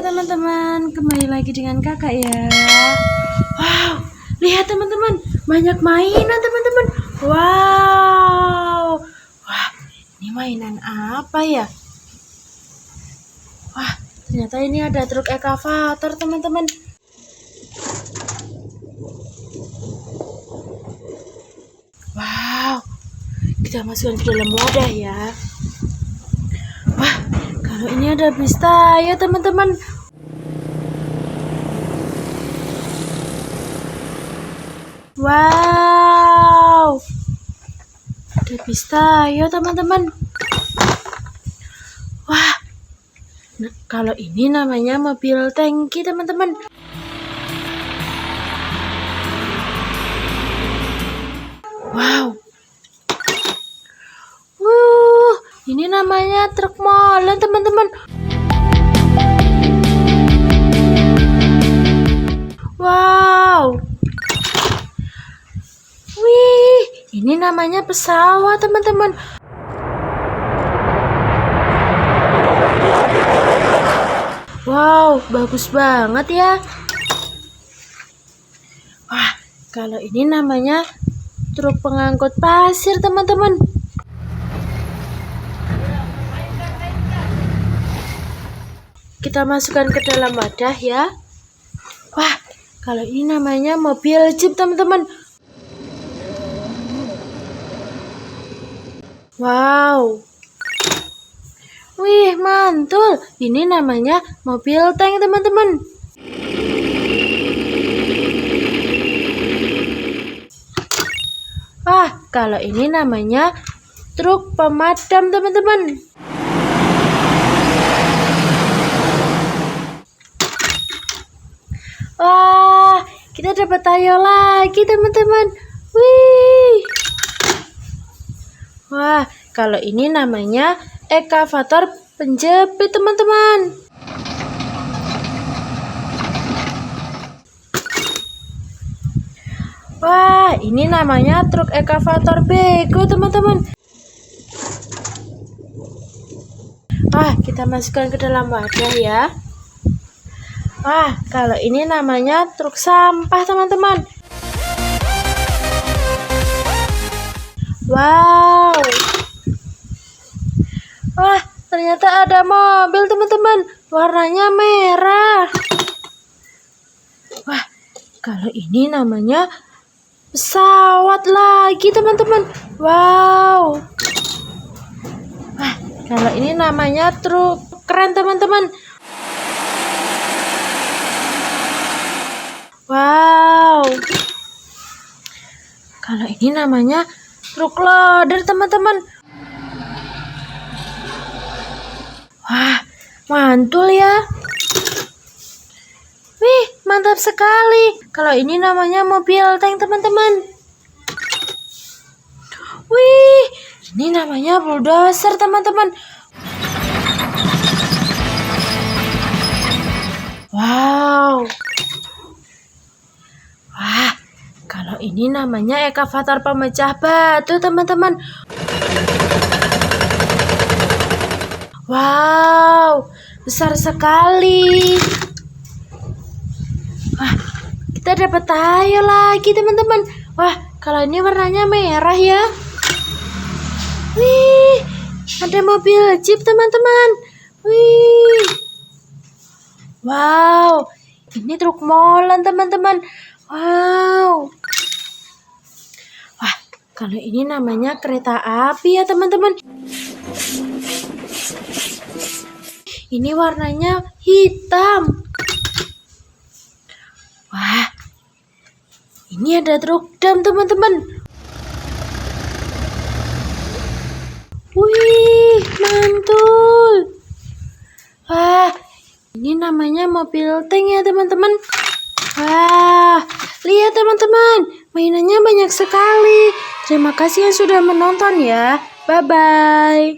Halo teman-teman, kembali lagi dengan kakak ya. Wow, lihat teman-teman, banyak mainan teman-teman. Wow, wah, ini mainan apa ya? Wah, ternyata ini ada truk ekskavator teman-teman. Wow, kita masukkan ke dalam wadah ya. Wah, kalau ini ada bis ya teman-teman. Wow, ada bis ya teman-teman. Wah, nah, kalau ini namanya mobil tangki teman-teman. Wow, ini namanya truk molen teman-teman. Wow, wih, ini namanya pesawat teman-teman. Wow, bagus banget ya. Wah, kalau ini namanya truk pengangkut pasir teman-teman. Kita masukkan ke dalam wadah ya. Wah, kalau ini namanya mobil jeep teman-teman. Wow, wih, mantul. Ini namanya mobil tank teman-teman. Wah, kalau ini namanya truk pemadam teman-teman. Wah, kita dapat tayo lagi teman-teman. Wih. Wah, kalau ini namanya ekskavator penjepit teman-teman. Wah, ini namanya truk ekskavator bego teman-teman. Wah, kita masukkan ke dalam wadah ya. Wah, kalau ini namanya truk sampah teman-teman. Wow. Wah, ternyata ada mobil teman-teman. Warnanya merah. Wah, kalau ini namanya pesawat lagi teman-teman. Wow. Wah, kalau ini namanya truk keren teman-teman. Wow. Kalau ini namanya truk loader teman-teman. Wah, mantul ya. Wih, mantap sekali. Kalau ini namanya mobil tank teman-teman. Wih, ini namanya bulldozer teman-teman. Wow. Wah, kalau ini namanya ekskavator pemecah batu teman-teman. Wow, besar sekali. Wah, kita dapat tayo lagi teman-teman. Wah, kalau ini warnanya merah ya. Wih, ada mobil jeep teman-teman. Wih. Wow, ini truk molen teman-teman. Wow. Wah, kalau ini namanya kereta api ya teman-teman. Ini warnanya hitam. Wah, ini ada truk dam teman-teman. Wih, mantul. Wah, ini namanya mobil tank ya teman-teman. Wah, lihat teman-teman, mainannya banyak sekali. Terima kasih yang sudah menonton ya. Bye-bye.